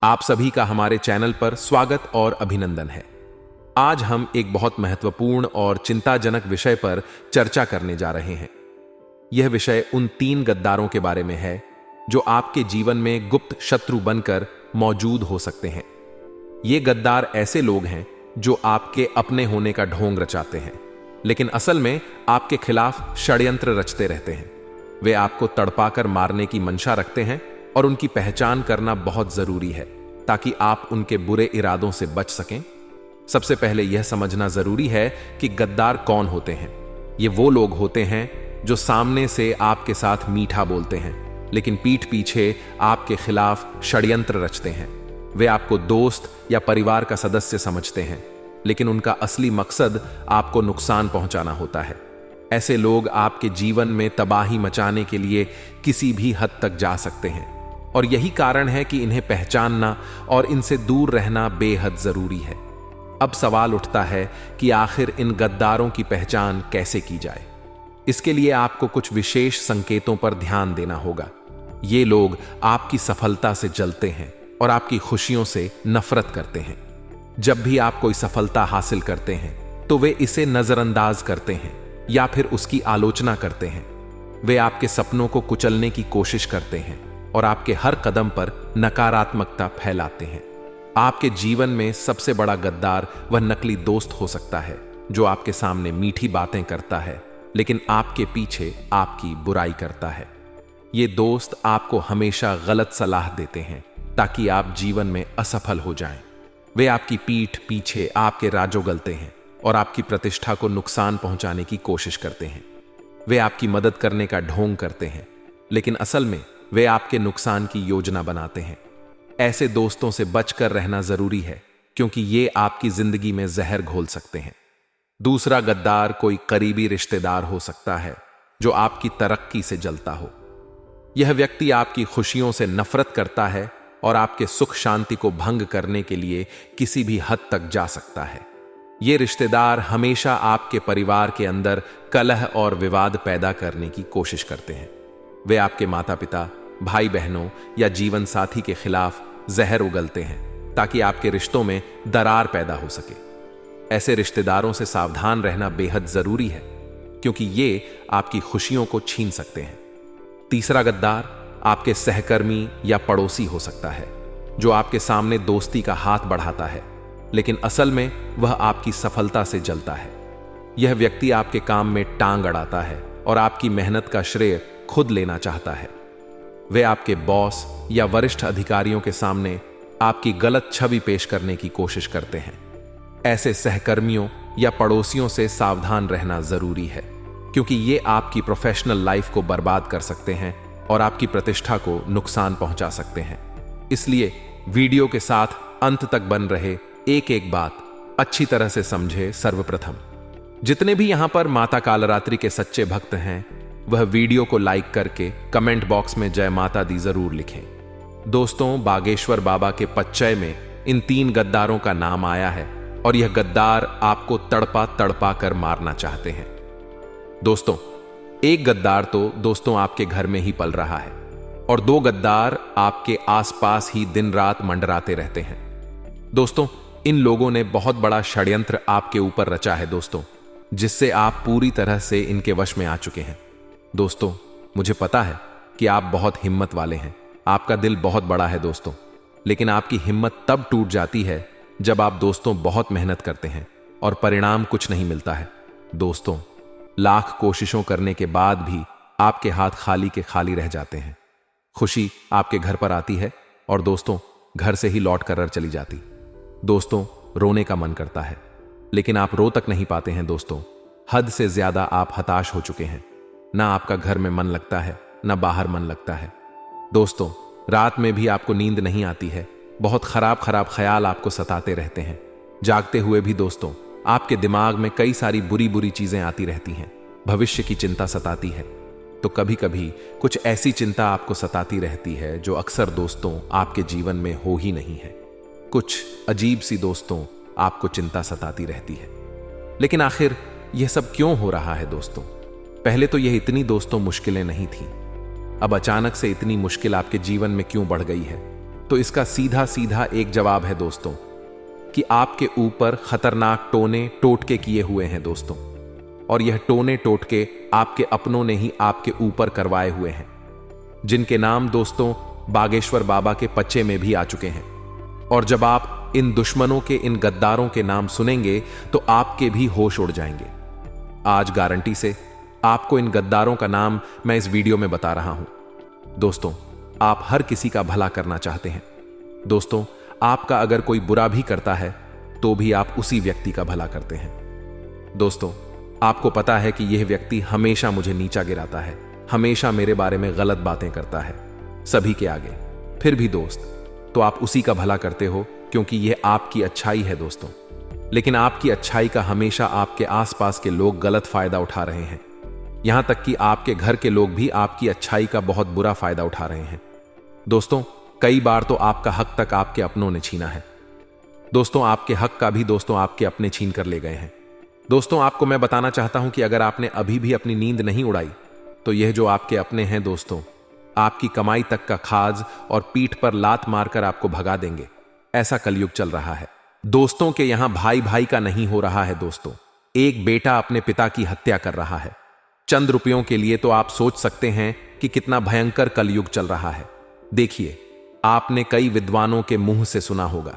आप सभी का हमारे चैनल पर स्वागत और अभिनंदन है। आज हम एक बहुत महत्वपूर्ण और चिंताजनक विषय पर चर्चा करने जा रहे हैं। यह विषय उन 3 गद्दारों के बारे में है जो आपके जीवन में गुप्त शत्रु बनकर मौजूद हो सकते हैं। ये गद्दार ऐसे लोग हैं जो आपके अपने होने का ढोंग रचाते हैं, लेकिन असल में आपके खिलाफ षड्यंत्र रचते रहते हैं। वे आपको तड़पाकर मारने की मंशा रखते हैं और उनकी पहचान करना बहुत जरूरी है ताकि आप उनके बुरे इरादों से बच सकें। सबसे पहले यह समझना जरूरी है कि गद्दार कौन होते हैं। ये वो लोग होते हैं जो सामने से आपके साथ मीठा बोलते हैं, लेकिन पीठ पीछे आपके खिलाफ षड्यंत्र रचते हैं। वे आपको दोस्त या परिवार का सदस्य समझते हैं, लेकिन उनका असली मकसद आपको नुकसान पहुंचाना होता है। ऐसे लोग आपके जीवन में तबाही मचाने के लिए किसी भी हद तक जा सकते हैं, और यही कारण है कि इन्हें पहचानना और इनसे दूर रहना बेहद जरूरी है। अब सवाल उठता है कि आखिर इन गद्दारों की पहचान कैसे की जाए। इसके लिए आपको कुछ विशेष संकेतों पर ध्यान देना होगा। ये लोग आपकी सफलता से जलते हैं और आपकी खुशियों से नफरत करते हैं। जब भी आप कोई सफलता हासिल करते हैं तो वे इसे नजरअंदाज करते हैं या फिर उसकी आलोचना करते हैं। वे आपके सपनों को कुचलने की कोशिश करते हैं और आपके हर कदम पर नकारात्मकता फैलाते हैं। आपके जीवन में सबसे बड़ा गद्दार वह नकली दोस्त हो सकता है जो आपके सामने मीठी बातें करता है, लेकिन आपके पीछे आपकी बुराई करता है। ये दोस्त आपको हमेशा गलत सलाह देते हैं ताकि आप जीवन में असफल हो जाएं। वे आपकी पीठ पीछे आपके राज उगलते हैं और आपकी प्रतिष्ठा को नुकसान पहुंचाने की कोशिश करते हैं। वे आपकी मदद करने का ढोंग करते हैं, लेकिन असल में वे आपके नुकसान की योजना बनाते हैं। ऐसे दोस्तों से बचकर रहना जरूरी है, क्योंकि ये आपकी जिंदगी में जहर घोल सकते हैं। दूसरा गद्दार कोई करीबी रिश्तेदार हो सकता है जो आपकी तरक्की से जलता हो। यह व्यक्ति आपकी खुशियों से नफरत करता है और आपके सुख शांति को भंग करने के लिए किसी भी हद तक जा सकता है। ये रिश्तेदार हमेशा आपके परिवार के अंदर कलह और विवाद पैदा करने की कोशिश करते हैं। वे आपके माता पिता, भाई बहनों या जीवन साथी के खिलाफ जहर उगलते हैं ताकि आपके रिश्तों में दरार पैदा हो सके। ऐसे रिश्तेदारों से सावधान रहना बेहद जरूरी है, क्योंकि ये आपकी खुशियों को छीन सकते हैं। तीसरा गद्दार आपके सहकर्मी या पड़ोसी हो सकता है जो आपके सामने दोस्ती का हाथ बढ़ाता है, लेकिन असल में वह आपकी सफलता से जलता है। यह व्यक्ति आपके काम में टांग अड़ाता है और आपकी मेहनत का श्रेय खुद लेना चाहता है। वे आपके बॉस या वरिष्ठ अधिकारियों के सामने आपकी गलत छवि पेश करने की कोशिश करते हैं। ऐसे सहकर्मियों या पड़ोसियों से सावधान रहना जरूरी है, क्योंकि ये आपकी प्रोफेशनल लाइफ को बर्बाद कर सकते हैं और आपकी प्रतिष्ठा को नुकसान पहुंचा सकते हैं। इसलिए वीडियो के साथ अंत तक बन रहे एक एक बात अच्छी तरह से समझे। सर्वप्रथम, जितने भी यहां पर माता कालरात्रि के सच्चे भक्त हैं, वह वीडियो को लाइक करके कमेंट बॉक्स में जय माता दी जरूर लिखें। दोस्तों, बागेश्वर बाबा के पच्चय में इन 3 गद्दारों का नाम आया है और यह गद्दार आपको तड़पा तड़पा कर मारना चाहते हैं। दोस्तों, एक गद्दार तो दोस्तों आपके घर में ही पल रहा है और 2 गद्दार आपके आसपास ही दिन रात मंडराते रहते हैं। दोस्तों, इन लोगों ने बहुत बड़ा षड्यंत्र आपके ऊपर रचा है दोस्तों, जिससे आप पूरी तरह से इनके वश में आ चुके हैं। दोस्तों, मुझे पता है कि आप बहुत हिम्मत वाले हैं, आपका दिल बहुत बड़ा है दोस्तों, लेकिन आपकी हिम्मत तब टूट जाती है जब आप दोस्तों बहुत मेहनत करते हैं और परिणाम कुछ नहीं मिलता है। दोस्तों, लाख कोशिशों करने के बाद भी आपके हाथ खाली के खाली रह जाते हैं। खुशी आपके घर पर आती है और दोस्तों घर से ही लौट कर चली जाती। दोस्तों, रोने का मन करता है, लेकिन आप रो तक नहीं पाते हैं दोस्तों। हद से ज्यादा आप हताश हो चुके हैं। ना आपका घर में मन लगता है, ना बाहर मन लगता है। दोस्तों, रात में भी आपको नींद नहीं आती है। बहुत खराब खराब ख्याल आपको सताते रहते हैं। जागते हुए भी दोस्तों आपके दिमाग में कई सारी बुरी बुरी चीजें आती रहती हैं। भविष्य की चिंता सताती है। तो कभी कभी कुछ ऐसी चिंता आपको सताती रहती है जो अक्सर दोस्तों आपके जीवन में हो ही नहीं है। कुछ अजीब सी दोस्तों आपको चिंता सताती रहती है। लेकिन आखिर यह सब क्यों हो रहा है दोस्तों? पहले तो यह इतनी दोस्तों मुश्किलें नहीं थी, अब अचानक से इतनी मुश्किल आपके जीवन में क्यों बढ़ गई है? तो इसका सीधा सीधा एक जवाब है दोस्तों, कि आपके ऊपर खतरनाक टोने टोटके किए हुए हैं दोस्तों। और यह टोने टोटके आपके अपनों ने ही आपके ऊपर करवाए हुए हैं, जिनके नाम दोस्तों बागेश्वर बाबा के पच्चे में भी आ चुके हैं। और जब आप इन दुश्मनों के, इन गद्दारों के नाम सुनेंगे तो आपके भी होश उड़ जाएंगे। आज गारंटी से आपको इन गद्दारों का नाम मैं इस वीडियो में बता रहा हूं। दोस्तों, आप हर किसी का भला करना चाहते हैं। दोस्तों, आपका अगर कोई बुरा भी करता है तो भी आप उसी व्यक्ति का भला करते हैं। दोस्तों, आपको पता है कि यह व्यक्ति हमेशा मुझे नीचा गिराता है, हमेशा मेरे बारे में गलत बातें करता है सभी के आगे। फिर भी दोस्त, तो आप उसी का भला करते हो क्योंकि यह आपकी अच्छाई है दोस्तों। लेकिन आपकी अच्छाई का हमेशा आपके आसपास के लोग गलत फायदा उठा रहे हैं। यहां तक कि आपके घर के लोग भी आपकी अच्छाई का बहुत बुरा फायदा उठा रहे हैं। दोस्तों, कई बार तो आपका हक तक आपके अपनों ने छीना है। दोस्तों, आपके हक का भी दोस्तों आपके अपने छीन कर ले गए हैं। दोस्तों, आपको मैं बताना चाहता हूं कि अगर आपने अभी भी अपनी नींद नहीं उड़ाई तो यह जो आपके अपने हैं दोस्तों, आपकी कमाई तक का खाज और पीठ पर लात मारकर आपको भगा देंगे। ऐसा कलयुग चल रहा है दोस्तों के यहां भाई भाई का नहीं हो रहा है दोस्तों। एक बेटा अपने पिता की हत्या कर रहा है चंद रुपयों के लिए। तो आप सोच सकते हैं कि कितना भयंकर कलयुग चल रहा है। देखिए, आपने कई विद्वानों के मुंह से सुना होगा,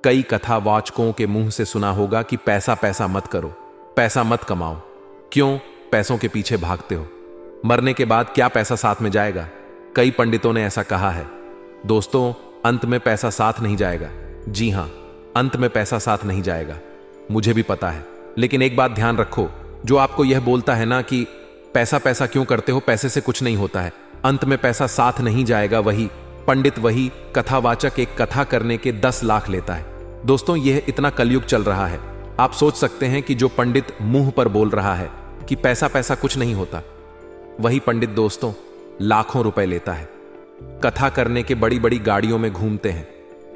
कई कथावाचकों के मुंह से सुना होगा कि पैसा पैसा मत करो, पैसा मत कमाओ। क्यों पैसों के पीछे भागते हो? मरने के बाद क्या पैसा साथ में जाएगा? कई पंडितों ने ऐसा कहा है। दोस्तों, अंत में पैसा साथ नहीं जाएगा। जी हां, अंत में पैसा साथ नहीं जाएगा, मुझे भी पता है। लेकिन एक बात ध्यान रखो, जो आपको यह बोलता है ना कि पैसा पैसा क्यों करते हो, पैसे से कुछ नहीं होता है, अंत में पैसा साथ नहीं जाएगा, वही पंडित, वही कथावाचक एक कथा करने के 10 लाख लेता है। दोस्तों, यह इतना कलयुग चल रहा है। आप सोच सकते हैं कि जो पंडित मुंह पर बोल रहा है कि पैसा पैसा कुछ नहीं होता, वही पंडित दोस्तों लाखों रुपए लेता है। कथा करने के बड़ी बड़ी गाड़ियों में घूमते हैं,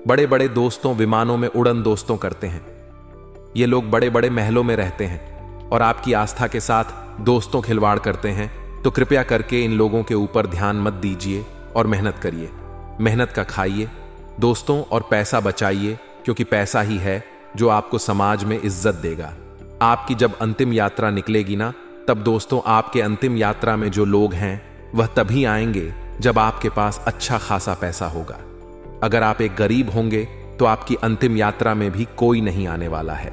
बड़े बड़े दोस्तों विमानों में उड़न दोस्तों करते हैं। ये लोग बड़े बड़े महलों में रहते हैं और आपकी आस्था के साथ दोस्तों खिलवाड़ करते हैं। तो कृपया करके इन लोगों के ऊपर ध्यान मत दीजिए और मेहनत करिए, मेहनत का खाइए दोस्तों और पैसा बचाइए, क्योंकि पैसा ही है जो आपको समाज में इज्जत देगा। आपकी जब अंतिम यात्रा निकलेगी ना, तब दोस्तों आपके अंतिम यात्रा में जो लोग हैं वह तभी आएंगे जब आपके पास अच्छा खासा पैसा होगा। अगर आप एक गरीब होंगे तो आपकी अंतिम यात्रा में भी कोई नहीं आने वाला है।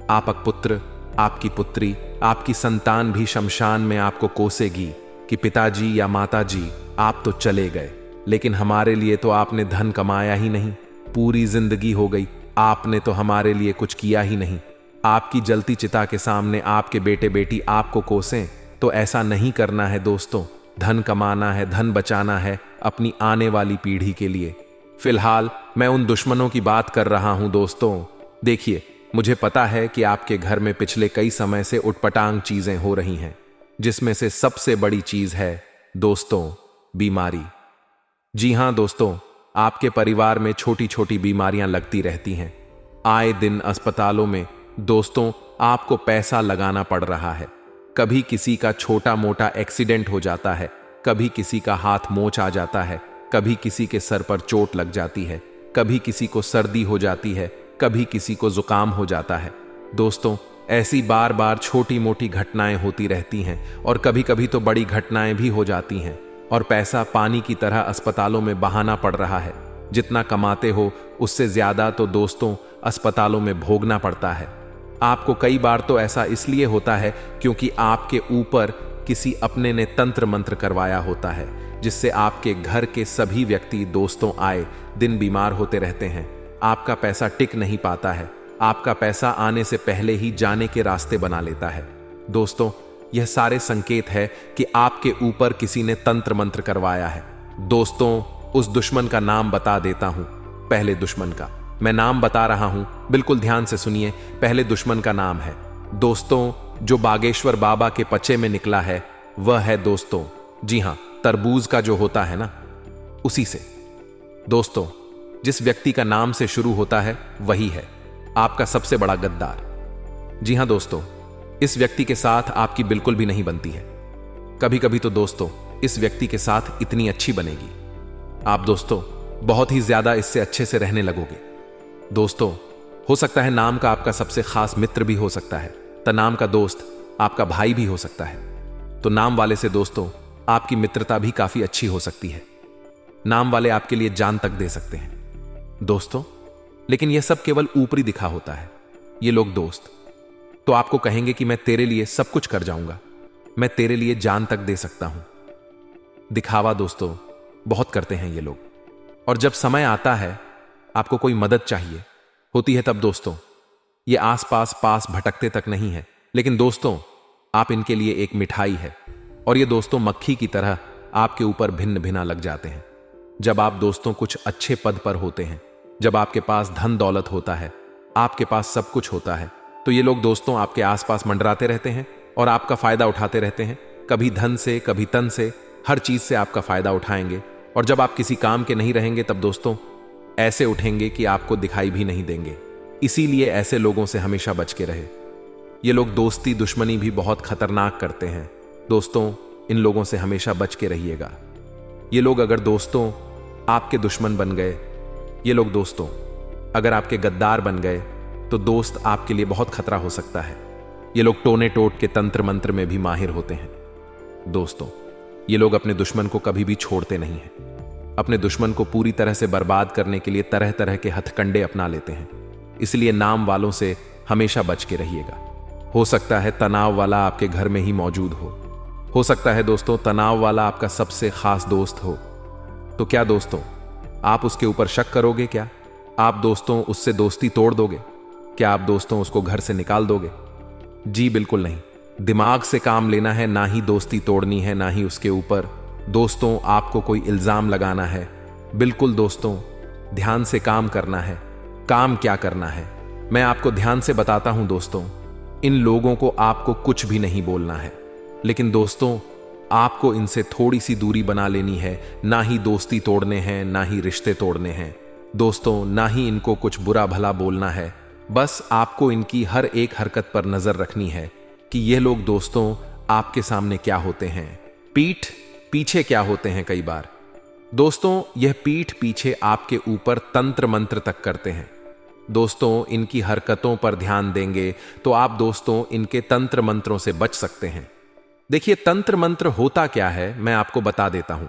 आपका पुत्र, आपकी पुत्री, आपकी संतान भी शमशान में आपको कोसेगी कि पिताजी या माताजी आप तो चले गए, लेकिन हमारे लिए तो आपने धन कमाया ही नहीं, पूरी जिंदगी हो गई, आपने तो हमारे लिए कुछ किया ही नहीं। आपकी जलती चिता के सामने आपके बेटे बेटी आपको कोसें, तो ऐसा नहीं करना है दोस्तों। धन कमाना है, धन बचाना है अपनी आने वाली पीढ़ी के लिए। फिलहाल मैं उन दुश्मनों की बात कर रहा हूं दोस्तों। देखिए, मुझे पता है कि आपके घर में पिछले कई समय से उटपटांग चीजें हो रही हैं, जिसमें से सबसे बड़ी चीज है दोस्तों बीमारी। जी हां दोस्तों, आपके परिवार में छोटी छोटी बीमारियां लगती रहती हैं। आए दिन अस्पतालों में दोस्तों आपको पैसा लगाना पड़ रहा है। कभी किसी का छोटा मोटा एक्सीडेंट हो जाता है, कभी किसी का हाथ मोच आ जाता है, कभी किसी के सर पर चोट लग जाती है, कभी किसी को सर्दी हो जाती है, कभी किसी को जुकाम हो जाता है। दोस्तों, ऐसी बार बार छोटी मोटी घटनाएं होती रहती हैं और कभी कभी तो बड़ी घटनाएं भी हो जाती हैं, और पैसा पानी की तरह अस्पतालों में बहाना पड़ रहा है। जितना कमाते हो उससे ज्यादा तो दोस्तों अस्पतालों में भोगना पड़ता है। आपको कई बार तो ऐसा इसलिए होता है क्योंकि आपके ऊपर किसी अपने ने तंत्र मंत्र करवाया होता है, जिससे आपके घर के सभी व्यक्ति दोस्तों आए दिन बीमार होते रहते हैं। आपका पैसा टिक नहीं पाता है, आपका पैसा आने से पहले ही जाने के रास्ते बना लेता है। दोस्तों, यह सारे संकेत है कि आपके ऊपर किसी ने तंत्र मंत्र करवाया है। दोस्तों, उस दुश्मन का नाम बता देता हूं। पहले दुश्मन का मैं नाम बता रहा हूं, बिल्कुल ध्यान से सुनिए। पहले दुश्मन का नाम है दोस्तों जो बागेश्वर बाबा के पचे में निकला है, वह है दोस्तों, जी हां, तरबूज का जो होता है ना, उसी से। दोस्तों, जिस व्यक्ति का नाम से शुरू होता है वही है आपका सबसे बड़ा गद्दार। जी हां दोस्तों, इस व्यक्ति के साथ आपकी बिल्कुल भी नहीं बनती है। कभी कभी तो दोस्तों इस व्यक्ति के साथ इतनी अच्छी बनेगी। आप दोस्तों बहुत ही ज्यादा इससे अच्छे से रहने लगोगे। दोस्तों, हो सकता है नाम का आपका सबसे खास मित्र भी हो सकता है, तो नाम का दोस्त आपका भाई भी हो सकता है। तो नाम वाले से दोस्तों आपकी मित्रता भी काफी अच्छी हो सकती है। नाम वाले आपके लिए जान तक दे सकते हैं दोस्तों। लेकिन यह सब केवल ऊपरी दिखा होता है। ये लोग दोस्त तो आपको कहेंगे कि मैं तेरे लिए सब कुछ कर जाऊंगा, मैं तेरे लिए जान तक दे सकता हूं। दिखावा दोस्तों बहुत करते हैं ये लोग, और जब समय आता है आपको कोई मदद चाहिए होती है, तब दोस्तों ये आसपास पास भटकते तक नहीं है, लेकिन दोस्तों आप इनके लिए एक मिठाई है। और ये दोस्तों मक्खी की तरह आपके ऊपर भिन्न भिना लग जाते हैं। जब आप दोस्तों कुछ अच्छे पद पर होते हैं, जब आपके पास धन दौलत होता है, आपके पास सब कुछ होता है, तो ये लोग दोस्तों आपके आसपास मंडराते रहते हैं और आपका फायदा उठाते रहते हैं। कभी धन से, कभी तन से, हर चीज से आपका फायदा उठाएंगे। और जब आप किसी काम के नहीं रहेंगे तब दोस्तों ऐसे उठेंगे कि आपको दिखाई भी नहीं देंगे। इसीलिए ऐसे लोगों से हमेशा बच के रहे। ये लोग दोस्ती दुश्मनी भी बहुत खतरनाक करते हैं दोस्तों, इन लोगों से हमेशा बच के रहिएगा। ये लोग अगर दोस्तों आपके दुश्मन बन गए, ये लोग दोस्तों अगर आपके गद्दार बन गए, तो दोस्त आपके लिए बहुत खतरा हो सकता है। ये लोग टोने टोट के तंत्र मंत्र में भी माहिर होते हैं दोस्तों। ये लोग अपने दुश्मन को कभी भी छोड़ते नहीं हैं। अपने दुश्मन को पूरी तरह से बर्बाद करने के लिए तरह तरह के हथकंडे अपना लेते हैं। इसलिए नाम वालों से हमेशा बच के रहिएगा। हो सकता है तनाव वाला आपके घर में ही मौजूद हो सकता है दोस्तों तनाव वाला आपका सबसे खास दोस्त हो। तो क्या दोस्तों आप उसके ऊपर शक करोगे? क्या आप दोस्तों उससे दोस्ती तोड़ दोगे? क्या आप दोस्तों उसको घर से निकाल दोगे? जी बिल्कुल नहीं। दिमाग से काम लेना है, ना ही दोस्ती तोड़नी है, ना ही उसके ऊपर दोस्तों आपको कोई इल्जाम लगाना है। बिल्कुल दोस्तों ध्यान से काम करना है। काम क्या करना है मैं आपको ध्यान से बताता हूं दोस्तों। इन लोगों को आपको कुछ भी नहीं बोलना है, लेकिन दोस्तों आपको इनसे थोड़ी सी दूरी बना लेनी है। ना ही दोस्ती तोड़ने हैं, ना ही रिश्ते तोड़ने हैं दोस्तों, ना ही इनको कुछ बुरा भला बोलना है। बस आपको इनकी हर एक हरकत पर नजर रखनी है कि ये लोग दोस्तों आपके सामने क्या होते हैं, पीठ पीछे क्या होते हैं। कई बार दोस्तों यह पीठ पीछे आपके ऊपर तंत्र मंत्र तक करते हैं दोस्तों। इनकी हरकतों पर ध्यान देंगे तो आप दोस्तों इनके तंत्र मंत्रों से बच सकते हैं। देखिए तंत्र मंत्र होता क्या है मैं आपको बता देता हूं।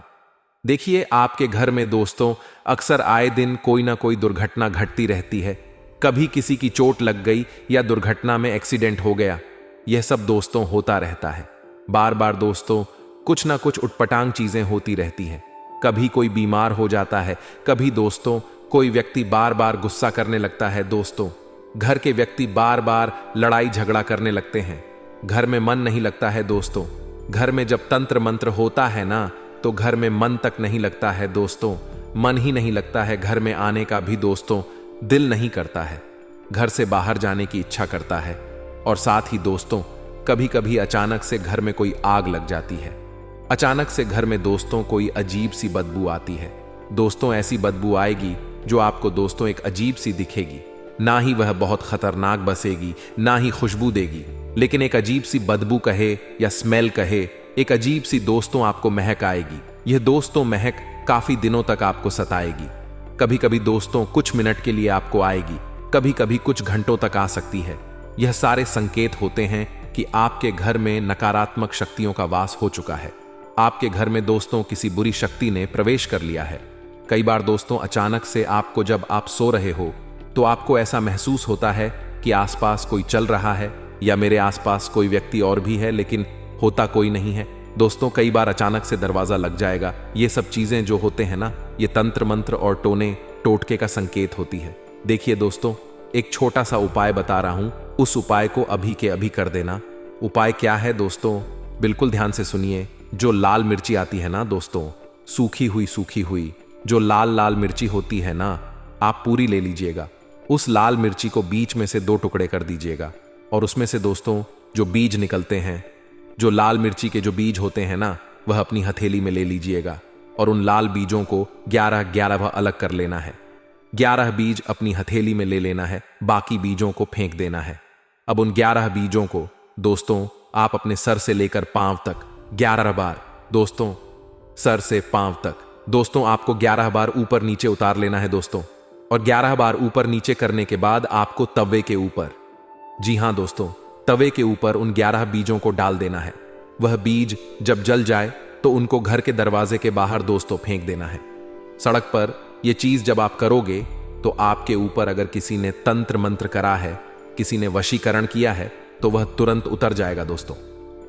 देखिए आपके घर में दोस्तों अक्सर आए दिन कोई ना कोई दुर्घटना घटती रहती है। कभी किसी की चोट लग गई या दुर्घटना में एक्सीडेंट हो गया, यह सब दोस्तों होता रहता है। बार बार दोस्तों कुछ ना कुछ उटपटांग चीजें होती रहती हैं। कभी कोई बीमार हो जाता है, कभी दोस्तों कोई व्यक्ति बार बार गुस्सा करने लगता है दोस्तों। घर के व्यक्ति बार बार लड़ाई झगड़ा करने लगते हैं। घर में मन नहीं लगता है दोस्तों। घर में जब तंत्र मंत्र होता है ना, तो घर में मन तक नहीं लगता है दोस्तों। मन ही नहीं लगता है, घर में आने का भी दोस्तों दिल नहीं करता है। घर से बाहर जाने की इच्छा करता है। और साथ ही दोस्तों कभी कभी अचानक से घर में कोई आग लग जाती है। अचानक से घर में दोस्तों कोई अजीब सी बदबू आती है दोस्तों। ऐसी बदबू आएगी जो आपको दोस्तों एक अजीब सी दिखेगी। ना ही वह बहुत खतरनाक बसेगी, ना ही खुशबू देगी, लेकिन एक अजीब सी बदबू कहे या स्मेल कहे, एक अजीब सी दोस्तों आपको महक आएगी। यह दोस्तों महक काफी दिनों तक आपको सताएगी। कभी कभी दोस्तों कुछ मिनट के लिए आपको आएगी, कभी कभी कुछ घंटों तक आ सकती है। यह सारे संकेत होते हैं कि आपके घर में नकारात्मक शक्तियों का वास हो चुका है। आपके घर में दोस्तों किसी बुरी शक्ति ने प्रवेश कर लिया है। कई बार दोस्तों अचानक से आपको जब आप सो रहे हो तो आपको ऐसा महसूस होता है कि आसपास कोई चल रहा है या मेरे आसपास कोई व्यक्ति और भी है, लेकिन होता कोई नहीं है दोस्तों। कई बार अचानक से दरवाजा लग जाएगा। ये सब चीजें जो होते हैं ना, ये तंत्र मंत्र और टोने टोटके का संकेत होती है। देखिए दोस्तों एक छोटा सा उपाय बता रहा हूं, उस उपाय को अभी के अभी कर देना। उपाय क्या है दोस्तों, बिल्कुल ध्यान से सुनिए। जो लाल मिर्ची आती है ना दोस्तों, सूखी हुई जो लाल लाल मिर्ची होती है ना, आप पूरी ले लीजिएगा। उस लाल मिर्ची को बीच में से 2 टुकड़े कर दीजिएगा और उसमें से दोस्तों जो बीज निकलते हैं, जो लाल मिर्ची के जो बीज होते हैं ना, वह अपनी हथेली में ले लीजिएगा और उन लाल बीजों को 11 अलग कर लेना है। 11 बीज अपनी हथेली में ले लेना है, बाकी बीजों को फेंक देना है। अब उन 11 बीजों को दोस्तों आप अपने सर से लेकर पांव तक 11 बार दोस्तों सर से पांव तक दोस्तों आपको 11 बार ऊपर नीचे उतार लेना है दोस्तों, और 11 बार ऊपर नीचे करने के बाद आपको तवे के ऊपर, जी हां दोस्तों, तवे के ऊपर उन 11 बीजों को डाल देना है। वह बीज जब जल जाए तो उनको घर के दरवाजे के बाहर दोस्तों फेंक देना है। सड़क पर यह चीज जब आप करोगे तो आपके ऊपर अगर किसी ने तंत्र मंत्र करा है, किसी ने वशीकरण किया है, तो वह तुरंत उतर जाएगा दोस्तों,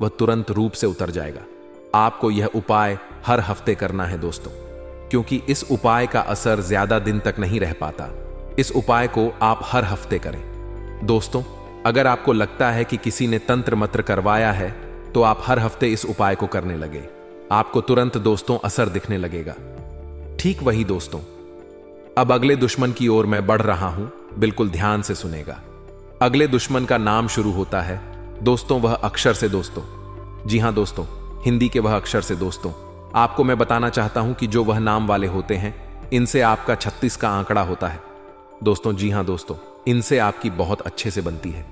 वह तुरंत रूप से उतर जाएगा। आपको यह उपाय हर हफ्ते करना है दोस्तों, क्योंकि इस उपाय का असर ज्यादा दिन तक नहीं रह पाता। इस उपाय को आप हर हफ्ते करें दोस्तों। अगर आपको लगता है कि किसी ने तंत्र मंत्र करवाया है तो आप हर हफ्ते इस उपाय को करने लगे, आपको तुरंत दोस्तों असर दिखने लगेगा। ठीक वही दोस्तों, अब अगले दुश्मन की ओर मैं बढ़ रहा हूं, बिल्कुल ध्यान से सुनेगा। अगले दुश्मन का नाम शुरू होता है दोस्तों वह अक्षर से दोस्तों, जी हां दोस्तों, हिंदी के वह अक्षर से दोस्तों। आपको मैं बताना चाहता हूं कि जो वह नाम वाले होते हैं, इनसे आपका 36 का आंकड़ा होता है दोस्तों। जी हां दोस्तों, इनसे आपकी बहुत अच्छे से बनती है।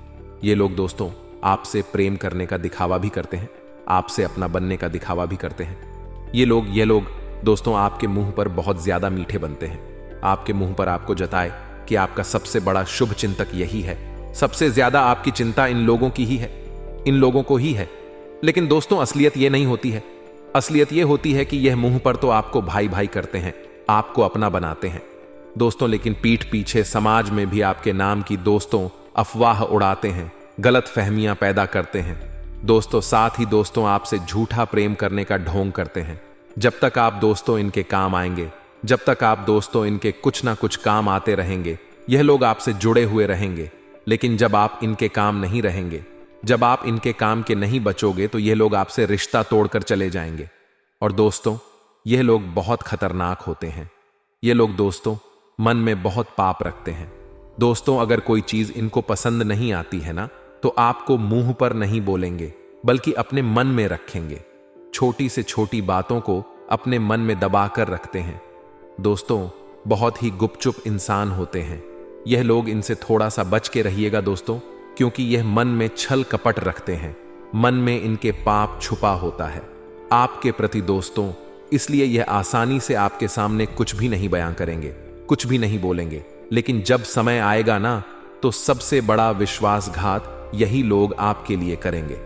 ये लोग दोस्तों आपसे प्रेम करने का दिखावा भी करते हैं, आपसे अपना बनने का दिखावा भी करते हैं। ये लोग दोस्तों आपके मुंह पर बहुत ज्यादा मीठे बनते हैं। आपके मुंह पर आपको जताए कि आपका सबसे बड़ा शुभ चिंतक यही है, सबसे ज्यादा आपकी चिंता इन लोगों की ही है, इन लोगों को ही है। लेकिन दोस्तों असलियत ये नहीं होती है। असलियत ये होती है कि यह मुंह पर तो आपको भाई भाई करते हैं, आपको अपना बनाते हैं दोस्तों, लेकिन पीठ पीछे समाज में भी आपके नाम की दोस्तों अफवाह उड़ाते हैं, गलत फहमियां पैदा करते हैं दोस्तों। साथ ही दोस्तों आपसे झूठा प्रेम करने का ढोंग करते हैं। जब तक आप दोस्तों इनके काम आएंगे, जब तक आप दोस्तों इनके कुछ ना कुछ काम आते रहेंगे, यह लोग आपसे जुड़े हुए रहेंगे। लेकिन जब आप इनके काम नहीं रहेंगे, जब आप इनके काम के नहीं बचोगे, तो यह लोग आपसे रिश्ता तोड़कर चले जाएंगे। और दोस्तों यह लोग बहुत खतरनाक होते हैं। ये लोग दोस्तों मन में बहुत पाप रखते हैं दोस्तों। अगर कोई चीज इनको पसंद नहीं आती है ना, तो आपको मुंह पर नहीं बोलेंगे, बल्कि अपने मन में रखेंगे। छोटी से छोटी बातों को अपने मन में दबा कर रखते हैं दोस्तों। बहुत ही गुपचुप इंसान होते हैं यह लोग, इनसे थोड़ा सा बच के रहिएगा दोस्तों, क्योंकि यह मन में छल कपट रखते हैं, मन में इनके पाप छुपा होता है आपके प्रति दोस्तों। इसलिए यह आसानी से आपके सामने कुछ भी नहीं बयां करेंगे, कुछ भी नहीं बोलेंगे। लेकिन जब समय आएगा ना, तो सबसे बड़ा विश्वासघात यही लोग आपके लिए करेंगे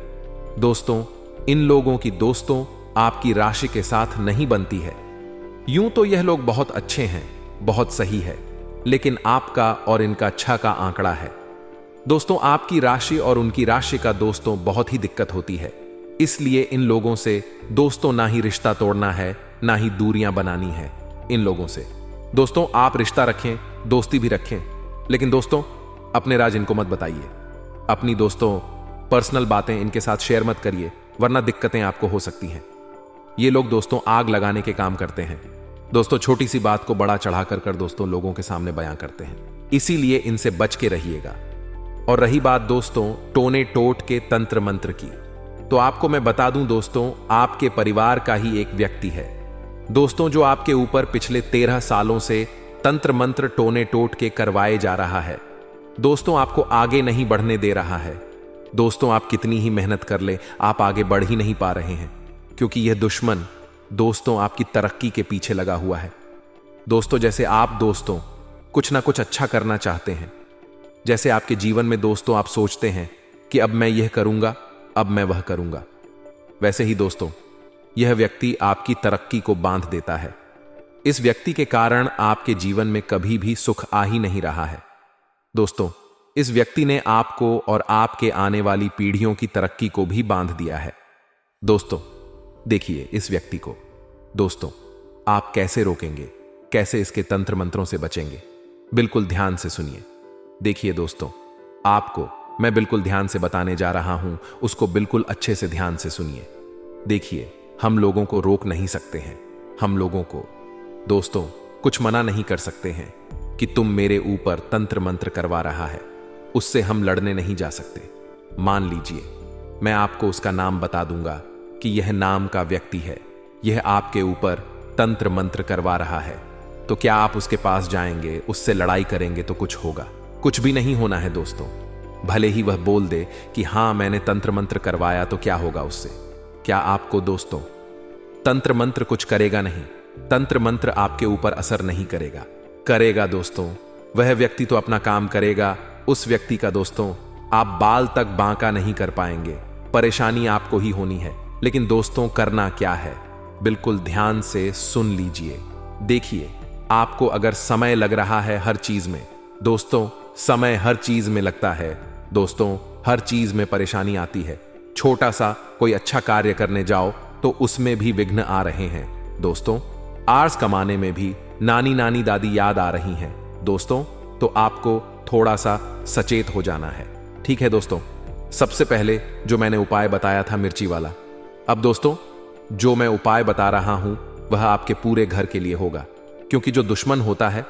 दोस्तों। इन लोगों की दोस्तों आपकी राशि के साथ नहीं बनती है। यूं तो यह लोग बहुत अच्छे हैं, बहुत सही है, लेकिन आपका और इनका 6 का आंकड़ा है दोस्तों। आपकी राशि और उनकी राशि का दोस्तों बहुत ही दिक्कत होती है। इसलिए इन लोगों से दोस्तों ना ही रिश्ता तोड़ना है, ना ही दूरियां बनानी है इन लोगों से दोस्तों। आप रिश्ता रखें, दोस्ती भी रखें, लेकिन दोस्तों अपने राज इनको मत बताइए। अपनी दोस्तों पर्सनल बातें इनके साथ शेयर मत करिए, वरना दिक्कतें आपको हो सकती हैं। ये लोग दोस्तों आग लगाने के काम करते हैं दोस्तों। छोटी सी बात को बड़ा चढ़ाकर कर दोस्तों लोगों के सामने बयां करते हैं, इसीलिए इनसे बच के रहिएगा। और रही बात दोस्तों टोने टोट के तंत्र मंत्र की, तो आपको मैं बता दूं दोस्तों, आपके परिवार का ही एक व्यक्ति है दोस्तों, जो आपके ऊपर पिछले 13 सालों से तंत्र मंत्र टोने टोट के करवाए जा रहा है दोस्तों। आपको आगे नहीं बढ़ने दे रहा है दोस्तों। आप कितनी ही मेहनत कर ले, आप आगे बढ़ ही नहीं पा रहे हैं, क्योंकि यह दुश्मन दोस्तों आपकी तरक्की के पीछे लगा हुआ है दोस्तों। जैसे आप दोस्तों कुछ ना कुछ अच्छा करना चाहते हैं, जैसे आपके जीवन में दोस्तों आप सोचते हैं कि अब मैं यह करूंगा, अब मैं वह करूंगा, वैसे ही दोस्तों यह व्यक्ति आपकी तरक्की को बांध देता है। इस व्यक्ति के कारण आपके जीवन में कभी भी सुख आ ही नहीं रहा है दोस्तों। इस व्यक्ति ने आपको और आपके आने वाली पीढ़ियों की तरक्की को भी बांध दिया है दोस्तों। देखिए इस व्यक्ति को दोस्तों आप कैसे रोकेंगे, कैसे इसके तंत्र मंत्रों से बचेंगे, बिल्कुल ध्यान से सुनिए। देखिए दोस्तों, आपको मैं बिल्कुल ध्यान से बताने जा रहा हूं, उसको बिल्कुल अच्छे से ध्यान से सुनिए। देखिए, हम लोगों को रोक नहीं सकते हैं, हम लोगों को दोस्तों कुछ मना नहीं कर सकते हैं कि तुम मेरे ऊपर तंत्र मंत्र करवा रहा है, उससे हम लड़ने नहीं जा सकते। मान लीजिए मैं आपको उसका नाम बता दूंगा कि यह नाम का व्यक्ति है, यह आपके ऊपर तंत्र मंत्र करवा रहा है, तो क्या आप उसके पास जाएंगे, उससे लड़ाई करेंगे तो कुछ होगा? कुछ भी नहीं होना है दोस्तों। भले ही वह बोल दे कि हां मैंने तंत्र मंत्र करवाया, तो क्या होगा उससे? क्या आपको दोस्तों तंत्र मंत्र कुछ करेगा नहीं तंत्र मंत्र आपके ऊपर असर नहीं करेगा। करेगा दोस्तों, वह व्यक्ति तो अपना काम करेगा। उस व्यक्ति का दोस्तों आप बाल तक बांका नहीं कर पाएंगे। परेशानी आपको ही होनी है। लेकिन दोस्तों करना क्या है, बिल्कुल ध्यान से सुन लीजिए। देखिए, आपको अगर समय लग रहा है हर चीज में, दोस्तों समय हर चीज में लगता है। दोस्तों हर चीज में परेशानी आती है। छोटा सा कोई अच्छा कार्य करने जाओ तो उसमें भी विघ्न आ रहे हैं। दोस्तों आर्स कमाने में भी नानी नानी दादी याद आ रही हैं। दोस्तों तो आपको थोड़ा सा सचेत हो जाना है। ठीक है दोस्तों, सबसे पहले जो मैंने उपाय बताया था मिर्ची वाला, अब दोस्तों जो मैं उपाय बता रहा हूं वह आपके पूरे घर के लिए होगा। क्योंकि जो दुश्मन होता है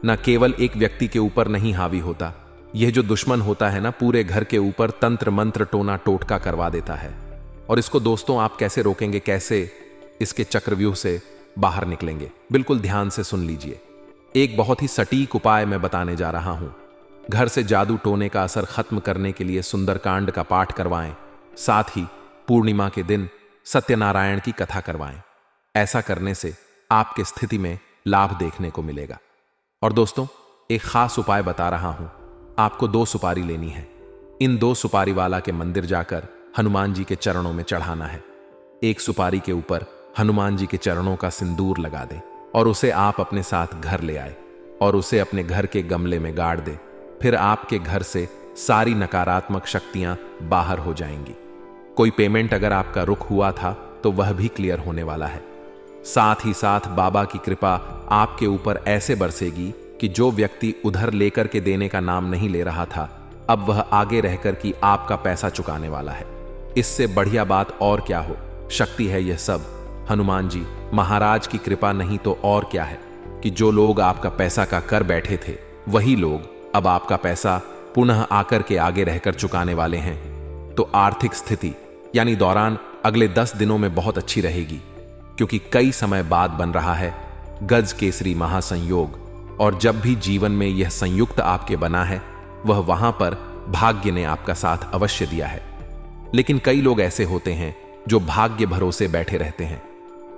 ना केवल एक व्यक्ति के ऊपर नहीं हावी होता, यह जो दुश्मन होता है ना पूरे घर के ऊपर तंत्र मंत्र टोना टोटका करवा देता है। और इसको दोस्तों आप कैसे रोकेंगे, कैसे इसके चक्रव्यूह से बाहर निकलेंगे, बिल्कुल ध्यान से सुन लीजिए। एक बहुत ही सटीक उपाय मैं बताने जा रहा हूं। घर से जादू टोने का असर खत्म करने के लिए सुंदरकांड का पाठ करवाएं। साथ ही पूर्णिमा के दिन सत्यनारायण की कथा करवाएं। ऐसा करने से आपके स्थिति में लाभ देखने को मिलेगा। और दोस्तों एक खास उपाय बता रहा हूं। आपको 2 सुपारी लेनी है। इन 2 सुपारी वाला के मंदिर जाकर हनुमान जी के चरणों में चढ़ाना है। एक सुपारी के ऊपर हनुमान जी के चरणों का सिंदूर लगा दें और उसे आप अपने साथ घर ले आए और उसे अपने घर के गमले में गाड़ दें। फिर आपके घर से सारी नकारात्मक शक्तियां बाहर हो जाएंगी। कोई पेमेंट अगर आपका रुक हुआ था तो वह भी क्लियर होने वाला है। साथ ही साथ बाबा की कृपा आपके ऊपर ऐसे बरसेगी कि जो व्यक्ति उधर लेकर के देने का नाम नहीं ले रहा था, अब वह आगे रहकर कि आपका पैसा चुकाने वाला है। इससे बढ़िया बात और क्या हो। शक्ति है यह सब हनुमान जी महाराज की कृपा, नहीं तो और क्या है कि जो लोग आपका पैसा का कर बैठे थे वही लोग अब आपका पैसा पुनः आकर के आगे रहकर चुकाने वाले हैं। तो आर्थिक स्थिति यानी दौरान अगले 10 दिनों में बहुत अच्छी रहेगी। क्योंकि कई समय बाद बन रहा है गज केसरी महासंयोग, और जब भी जीवन में यह संयुक्त आपके बना है वह वहां पर भाग्य ने आपका साथ अवश्य दिया है। लेकिन कई लोग ऐसे होते हैं जो भाग्य भरोसे बैठे रहते हैं।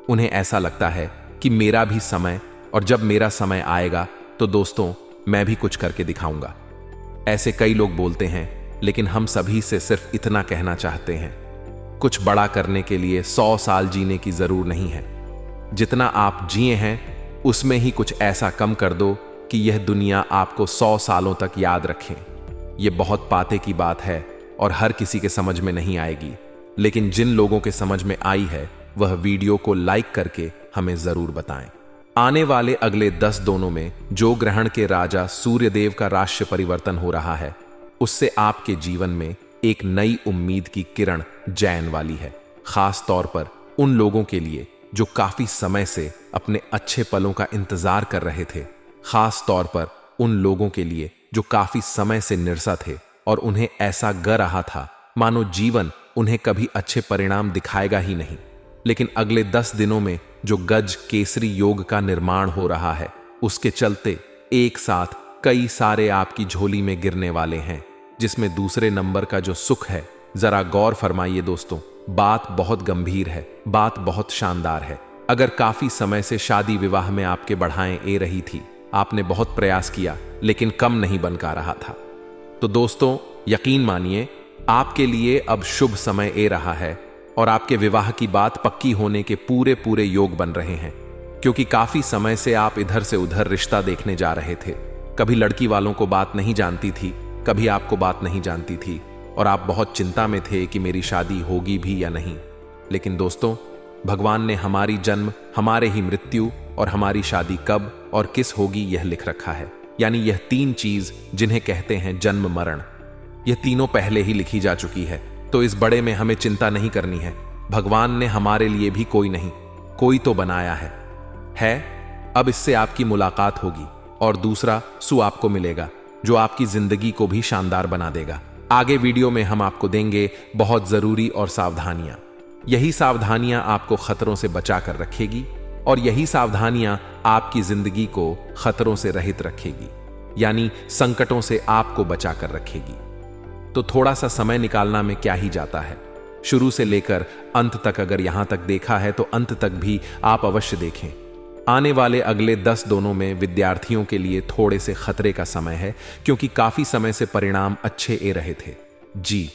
उन्हें ऐसा लगता है कि मेरा भी समय, और जब मेरा समय आएगा तो दोस्तों मैं भी कुछ करके दिखाऊंगा। ऐसे कई लोग बोलते हैं, लेकिन हम सभी से सिर्फ इतना कहना चाहते हैं, कुछ बड़ा करने के लिए 100 साल जीने की जरूर नहीं है। जितना आप जिए हैं उसमें ही कुछ ऐसा कम कर दो कि यह दुनिया आपको 100 सालों तक याद रखे। यह बहुत पाते की बात है और हर किसी के समझ में नहीं आएगी। लेकिन जिन लोगों के समझ में आई है वह वीडियो को लाइक करके हमें जरूर बताएं। आने वाले अगले 10 दिनों में जो ग्रहण के राजा सूर्यदेव का राशि परिवर्तन हो रहा है, उससे आपके जीवन में एक नई उम्मीद की किरण जैन वाली है। खास तौर पर उन लोगों के लिए जो काफी समय से अपने अच्छे पलों का इंतजार कर रहे थे। खास तौर पर उन लोगों के लिए जो काफी समय से निरसा थे और उन्हें ऐसा ग रहा था मानो जीवन उन्हें कभी अच्छे परिणाम दिखाएगा ही नहीं। लेकिन अगले 10 दिनों में जो गज केसरी योग का निर्माण हो रहा है, उसके चलते एक साथ कई सारे आपकी झोली में गिरने वाले हैं, जिसमें दूसरे नंबर का जो सुख है। जरा गौर फरमाइए दोस्तों, बात बहुत गंभीर है, बात बहुत शानदार है। अगर काफी समय से शादी विवाह में आपके बढ़ाएं ए रही थी, आपने बहुत प्रयास किया लेकिन कम नहीं बन का रहा था, तो दोस्तों यकीन मानिए आपके लिए अब शुभ समय ए रहा है और आपके विवाह की बात पक्की होने के पूरे पूरे योग बन रहे हैं। क्योंकि काफी समय से आप इधर से उधर रिश्ता देखने जा रहे थे। कभी लड़की वालों को बात नहीं जानती थी, कभी आपको बात नहीं जानती थी और आप बहुत चिंता में थे कि मेरी शादी होगी भी या नहीं। लेकिन दोस्तों भगवान ने हमारी जन्म, हमारे ही मृत्यु और हमारी शादी कब और किस होगी यह लिख रखा है। यानी यह 3 चीज जिन्हें कहते हैं जन्म मरण, यह तीनों पहले ही लिखी जा चुकी है। तो इस बड़े में हमें चिंता नहीं करनी है। भगवान ने हमारे लिए भी कोई नहीं कोई तो बनाया है। अब इससे आपकी मुलाकात होगी और दूसरा सु आपको मिलेगा जो आपकी जिंदगी को भी शानदार बना देगा। आगे वीडियो में हम आपको देंगे बहुत जरूरी और सावधानियां। यही सावधानियां आपको खतरों से बचा कर रखेगी और यही सावधानियां आपकी जिंदगी को खतरों से रहित रखेगी, यानी संकटों से आपको बचा कर रखेगी। तो थोड़ा सा समय निकालना में क्या ही जाता है। शुरू से लेकर अंत तक अगर यहां तक देखा है तो अंत तक भी आप अवश्य देखें। आने वाले अगले 10 दिनों में विद्यार्थियों के लिए थोड़े से खतरे का समय है, क्योंकि काफी समय से परिणाम अच्छे ए रहे थे। जी,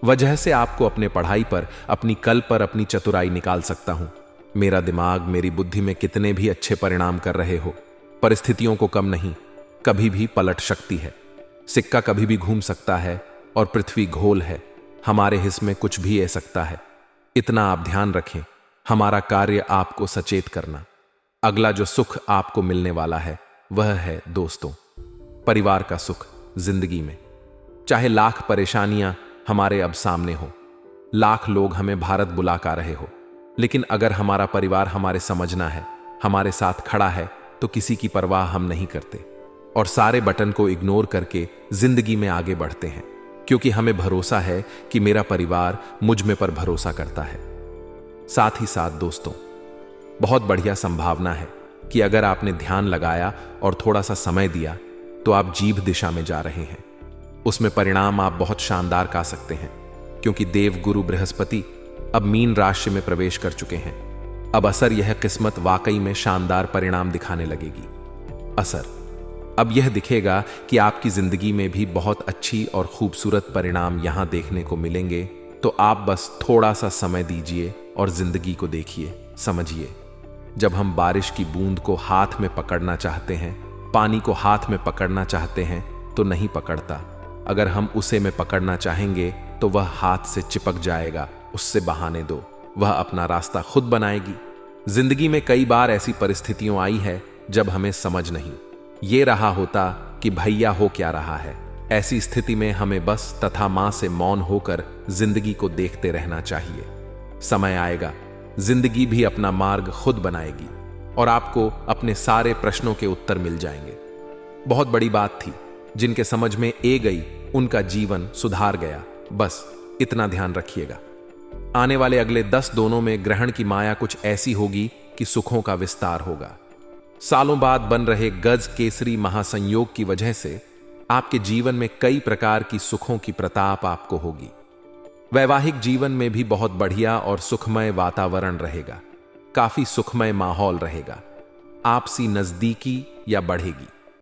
वजह से आपको अपने पढ़ाई पर, अपनी कल पर अपनी चतुराई निकाल सकता हूं। मेरा दिमाग, मेरी बुद्धि में कितने भी अच्छे परिणाम कर रहे हो, परिस्थितियों को कम नहीं, कभी भी पलट सकती है। सिक्का कभी भी घूम सकता है और पृथ्वी गोल है, हमारे हिस्से में कुछ भी आ सकता है। इतना आप ध्यान रखें, हमारा कार्य आपको सचेत करना। अगला जो सुख आपको मिलने वाला है वह है दोस्तों, परिवार का सुख जिंदगी में। चाहे लाख परेशानियां हमारे अब सामने हो, लाख लोग हमें भारत बुला रहे हो, लेकिन अगर हमारा परिवार हमारे समझना है, हमारे साथ खड़ा है, तो किसी की परवाह हम नहीं करते और सारे बटन को इग्नोर करके जिंदगी में आगे बढ़ते हैं, क्योंकि हमें भरोसा है कि मेरा परिवार मुझ में पर भरोसा करता है। साथ ही साथ दोस्तों, बहुत बढ़िया संभावना है कि अगर आपने ध्यान लगाया और थोड़ा सा समय दिया तो आप जीभ दिशा में जा रहे हैं। उसमें परिणाम आप बहुत शानदार पा सकते हैं, क्योंकि देव गुरु बृहस्पति अब मीन राशि में प्रवेश कर चुके हैं। अब असर यह किस्मत वाकई में शानदार परिणाम दिखाने लगेगी। असर अब यह दिखेगा कि आपकी जिंदगी में भी बहुत अच्छी और खूबसूरत परिणाम यहां देखने को मिलेंगे। तो आप बस थोड़ा सा समय दीजिए और जिंदगी को देखिए, समझिए। जब हम बारिश की बूंद को हाथ में पकड़ना चाहते हैं, पानी को हाथ में पकड़ना चाहते हैं, तो नहीं पकड़ता। अगर हम उसे में पकड़ना चाहेंगे तो वह हाथ से चिपक जाएगा, उससे बहाने दो, वह अपना रास्ता खुद बनाएगी। जिंदगी में कई बार ऐसी परिस्थितियां आई है जब हमें समझ नहीं ये रहा होता कि भैया हो क्या रहा है। ऐसी स्थिति में हमें बस तथा मां से मौन होकर जिंदगी को देखते रहना चाहिए। समय आएगा, जिंदगी भी अपना मार्ग खुद बनाएगी और आपको अपने सारे प्रश्नों के उत्तर मिल जाएंगे। बहुत बड़ी बात थी, जिनके समझ में ए गई उनका जीवन सुधार गया। बस इतना ध्यान रखिएगा। आने वाले अगले 10 दिनों में ग्रहण की माया कुछ ऐसी होगी कि सुखों का विस्तार होगा। सालों बाद बन रहे गज केसरी महासंयोग की वजह से आपके जीवन में कई प्रकार की सुखों की प्रताप आपको होगी। वैवाहिक जीवन में भी बहुत बढ़िया और सुखमय वातावरण रहेगा, काफी सुखमय माहौल रहेगा। आपसी नजदीकी या बढ़ेगी।